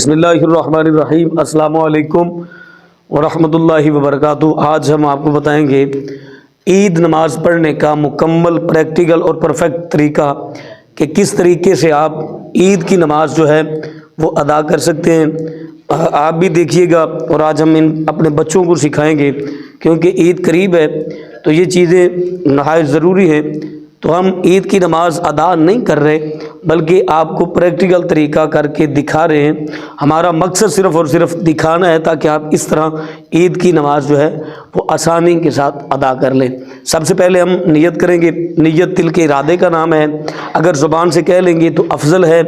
بسم اللہ الرحمن الرحیم۔ السلام علیکم ورحمۃ اللہ وبرکاتہ۔ آج ہم آپ کو بتائیں گے عید نماز پڑھنے کا مکمل پریکٹیکل اور پرفیکٹ طریقہ کہ کس طریقے سے آپ عید کی نماز جو ہے وہ ادا کر سکتے ہیں۔ آپ بھی دیکھیے گا اور آج ہم اپنے بچوں کو سکھائیں گے، کیونکہ عید قریب ہے تو یہ چیزیں نہایت ضروری ہیں۔ تو ہم عید کی نماز ادا نہیں کر رہے بلکہ آپ کو پریکٹیکل طریقہ کر کے دکھا رہے ہیں۔ ہمارا مقصد صرف اور صرف دکھانا ہے تاکہ آپ اس طرح عید کی نماز جو ہے وہ آسانی کے ساتھ ادا کر لیں۔ سب سے پہلے ہم نیت کریں گے۔ نیت دل کے ارادے کا نام ہے، اگر زبان سے کہہ لیں گے تو افضل ہے،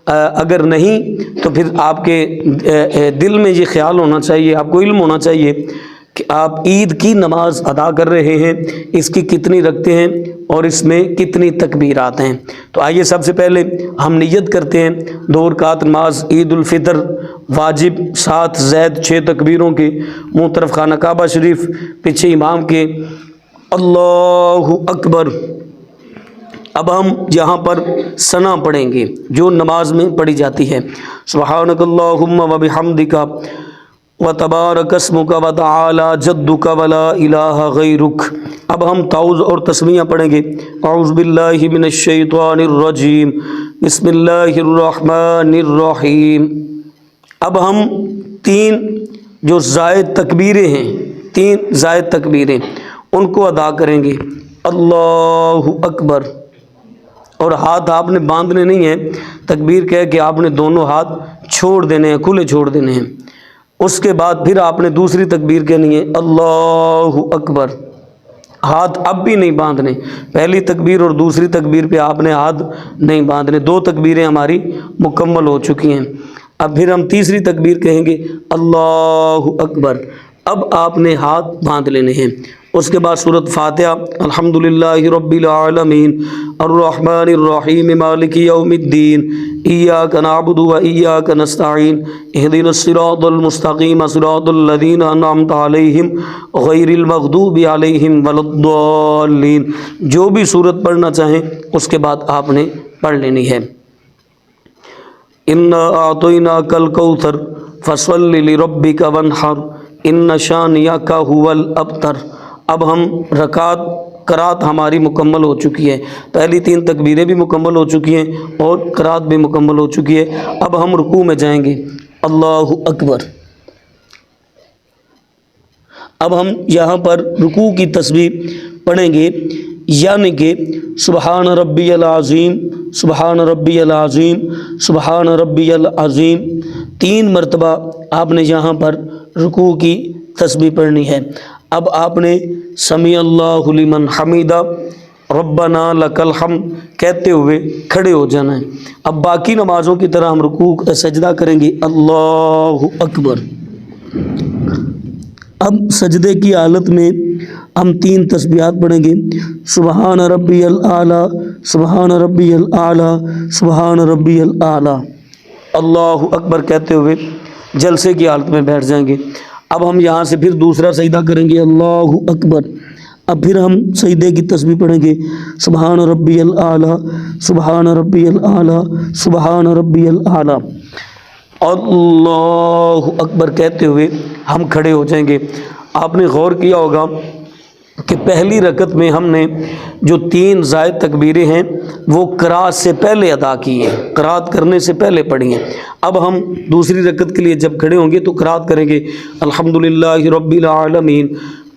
اگر نہیں تو پھر آپ کے دل میں یہ خیال ہونا چاہیے، آپ کو علم ہونا چاہیے کہ آپ عید کی نماز ادا کر رہے ہیں، اس کی کتنی رکعتیں ہیں اور اس میں کتنی تکبیرات ہیں۔ تو آئیے سب سے پہلے ہم نیت کرتے ہیں۔ 2 رکعت نماز عید الفطر واجب 7 زائد 6 تکبیروں کے، منہ طرف خانہ کعبہ شریف، پیچھے امام کے اللہ اکبر۔ اب ہم یہاں پر ثنا پڑھیں گے جو نماز میں پڑھی جاتی ہے، سبحانک اللہم و بحمدک وتبارک اسمک وتعالی جدک ولا الہ غیرک۔ اب ہم تعوذ اور تسمیہ پڑھیں گے۔ اعوذ باللہ من الشیطان الرجیم، بسم اللہ الرحمن الرحیم۔ اب ہم 3 جو زائد تکبیریں ہیں، 3 زائد تکبیریں ان کو ادا کریں گے۔ اللہ اکبر، اور ہاتھ آپ نے باندھنے نہیں ہیں، تکبیر کہہ کے آپ نے دونوں ہاتھ چھوڑ دینے ہیں، کھلے چھوڑ دینے ہیں۔ اس کے بعد پھر آپ نے دوسری تکبیر کہنی ہے اللہ اکبر، ہاتھ اب بھی نہیں باندھنے۔ پہلی تکبیر اور دوسری تکبیر پہ آپ نے ہاتھ نہیں باندھنے۔ 2 تکبیریں ہماری مکمل ہو چکی ہیں۔ اب پھر ہم تیسری تکبیر کہیں گے اللہ اکبر، اب آپ نے ہاتھ باندھ لینے ہیں۔ اس کے بعد سورۃ فاتحہ، الحمدللہ رب العالمین الرحمن الرحیم مالک یوم الدین ایاک نعبد و ایاک نستعین اہدنا الصراط المستقیم صراط الذین انعمت علیہم غیر المغضوب علیہم ولا الضالین۔ جو بھی سورت پڑھنا چاہیں اس کے بعد آپ نے پڑھ لینی ہے۔ انا اعطیناک الکوثر فصل لربک وانحر ان شانئک ھو الابتر۔ اب ہم قرات ہماری مکمل ہو چکی ہے، پہلی 3 تکبیریں بھی مکمل ہو چکی ہیں اور قرات بھی مکمل ہو چکی ہے۔ اب ہم رکوع میں جائیں گے، اللہ اکبر۔ اب ہم یہاں پر رکوع کی تسبیح پڑھیں گے، یعنی کہ سبحان ربی العظیم سبحان ربی العظیم سبحان ربی العظیم 3 مرتبہ آپ نے یہاں پر رکوع کی تسبیح پڑھنی ہے۔ اب آپ نے سمیع اللہ لمن حمیدہ ربنا لک الحمد کہتے ہوئے کھڑے ہو جانا ہے۔ اب باقی نمازوں کی طرح ہم رکوع سجدہ کریں گے، اللہ اکبر۔ اب سجدے کی حالت میں ہم 3 تسبیحات پڑھیں گے، سبحان ربی الاعلی سبحان ربی الاعلی سبحان ربی الاعلی، اللہ اکبر کہتے ہوئے جلسے کی حالت میں بیٹھ جائیں گے۔ اب ہم یہاں سے پھر دوسرا سجدہ کریں گے، اللہ اکبر۔ اب پھر ہم سجدے کی تسبیح پڑھیں گے، سبحان ربی الاعلی سبحان ربی الاعلی سبحان ربی الاعلی، اللہ اکبر کہتے ہوئے ہم کھڑے ہو جائیں گے۔ آپ نے غور کیا ہوگا کہ پہلی رکعت میں ہم نے جو 3 زائد تکبیریں ہیں وہ قرات سے پہلے ادا کی ہیں، قرات کرنے سے پہلے پڑھی ہیں۔ اب ہم دوسری رکعت کے لیے جب کھڑے ہوں گے تو قرات کریں گے، الحمدللہ رب العالمین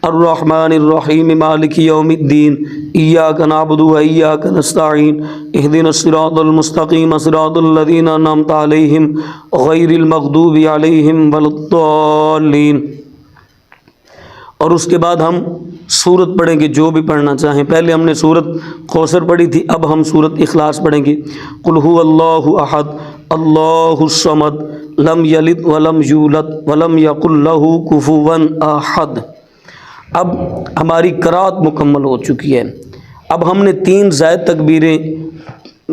الرحمن الرحیم مالک یوم الدین ایاک نعبد و ایاک نستعین اہدنا الصراط المستقیم صراط الذین انعمت علیہم غیر المغضوب علیہم ولا الضالین۔ اور اس کے بعد ہم سورت پڑھیں گے جو بھی پڑھنا چاہیں۔ پہلے ہم نے سورت کوثر پڑھی تھی، اب ہم سورت اخلاص پڑھیں گے، قل ھو اللہ احد اللہ الصمد لم یلد ولم یولد ولم یکن لہ کفوا احد۔ اب ہماری قرات مکمل ہو چکی ہے۔ اب ہم نے 3 زائد تکبیریں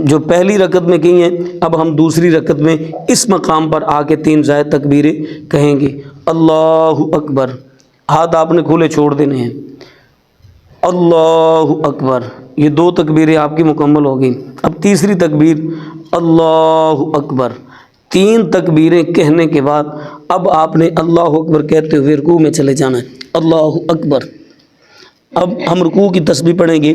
جو پہلی رکعت میں کی ہیں، اب ہم دوسری رکعت میں اس مقام پر آ کے 3 زائد تکبیریں کہیں گے، اللہ اکبر، ہاتھ آپ نے کھلے چھوڑ دینے ہیں، اللہ اکبر۔ یہ 2 تکبیریں آپ کی مکمل ہو گئیں۔ اب تیسری تکبیر، اللہ اکبر، 3 تکبیریں کہنے کے بعد اب آپ نے اللہ اکبر کہتے ہوئے رکوع میں چلے جانا ہے۔ اللہ اکبر۔ اب ہم رکوع کی تسبیح پڑھیں گے،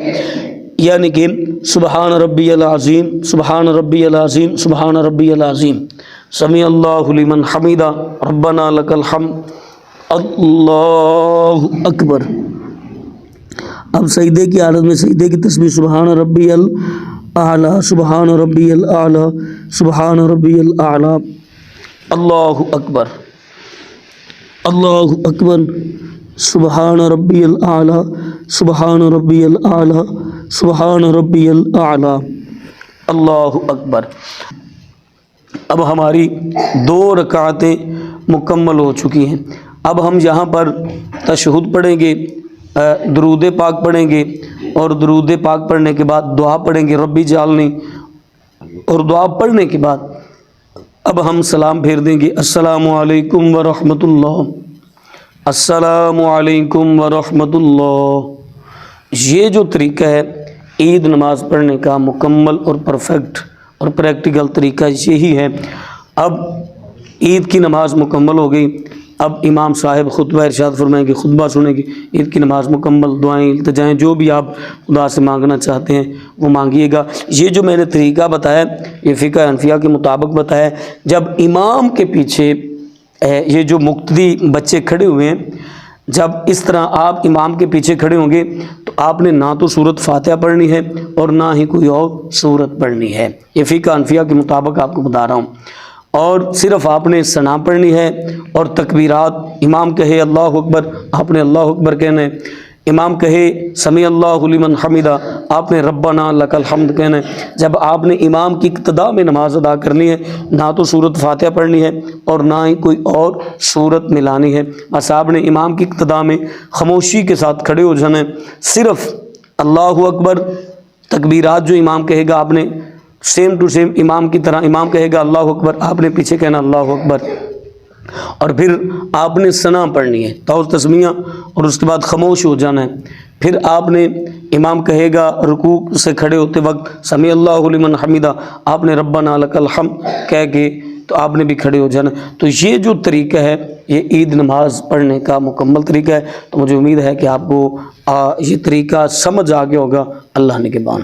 یعنی کہ سبحان ربی العظیم، سبحان ربی العظیم، سبحان ربی العظیم، سمیع اللہ لمن حمیدہ، ربنا لک الحمد، اللہ اکبر۔ اب سجدے کی حالت میں سجدے کی تسبیح سبحان ربی الاعلیٰ، سبحان ربی الاعلیٰ، سبحان ربی الاعلیٰ، اللہ اکبر، اللہ اکبر، سبحان ربی الاعلیٰ، سبحان ربی الاعلیٰ، سبحان ربی الاعلیٰ، اللہ اکبر۔ اب ہماری 2 رکعتیں مکمل ہو چکی ہیں۔ اب ہم یہاں پر تشہد پڑھیں گے، درود پاک پڑھیں گے، اور درود پاک پڑھنے کے بعد دعا پڑھیں گے ربی جعلنی، اور دعا پڑھنے کے بعد اب ہم سلام پھیر دیں گے، السلام علیکم ورحمۃ اللہ، السلام علیکم ورحمۃ اللہ۔ یہ جو طریقہ ہے عید نماز پڑھنے کا مکمل اور پرفیکٹ اور پریکٹیکل طریقہ یہی ہے۔ اب عید کی نماز مکمل ہو گئی، اب امام صاحب خطبہ ارشاد فرمائیں گے، خطبہ سنیں گے، عید کی نماز مکمل، دعائیں التجائیں جو بھی آپ خدا سے مانگنا چاہتے ہیں وہ مانگیے گا۔ یہ جو میں نے طریقہ بتایا یہ فقہ حنفیہ کے مطابق بتایا، جب امام کے پیچھے یہ جو مقتدی بچے کھڑے ہوئے ہیں، جب اس طرح آپ امام کے پیچھے کھڑے ہوں گے تو آپ نے نہ تو سورۃ فاتحہ پڑھنی ہے اور نہ ہی کوئی اور سورت پڑھنی ہے، یہ فقہ حنفیہ کے مطابق آپ کو بتا رہا ہوں، اور صرف آپ نے ثنا پڑھنی ہے اور تکبیرات، امام کہے اللہ اکبر آپ نے اللہ اکبر کہنا ہے، امام کہے سمیع اللہ لمن حمیدہ آپ نے ربنا لک الحمد کہنا ہے۔ جب آپ نے امام کی اقتداء میں نماز ادا کرنی ہے نہ تو سورۃ فاتحہ پڑھنی ہے اور نہ ہی کوئی اور سورت ملانی ہے، بس آپ نے امام کی اقتداء میں خاموشی کے ساتھ کھڑے ہو جانا ہے، صرف اللہ اکبر، تکبیرات جو امام کہے گا آپ نے سیم ٹو سیم امام کی طرح، امام کہے گا اللہ اکبر آپ نے پیچھے کہنا اللہ اکبر، اور پھر آپ نے ثنا پڑھنی ہے تو تسمیہ، اور اس کے بعد خاموش ہو جانا ہے۔ پھر آپ نے امام کہے گا رکوع سے کھڑے ہوتے وقت سمیع اللہ لمن حمیدہ آپ نے ربنا لک الحمد کہہ کے تو آپ نے بھی کھڑے ہو جانا۔ تو یہ جو طریقہ ہے یہ عید نماز پڑھنے کا مکمل طریقہ ہے، تو مجھے امید ہے کہ آپ کو یہ طریقہ سمجھ آ گیا ہوگا۔ اللہ نگہبان۔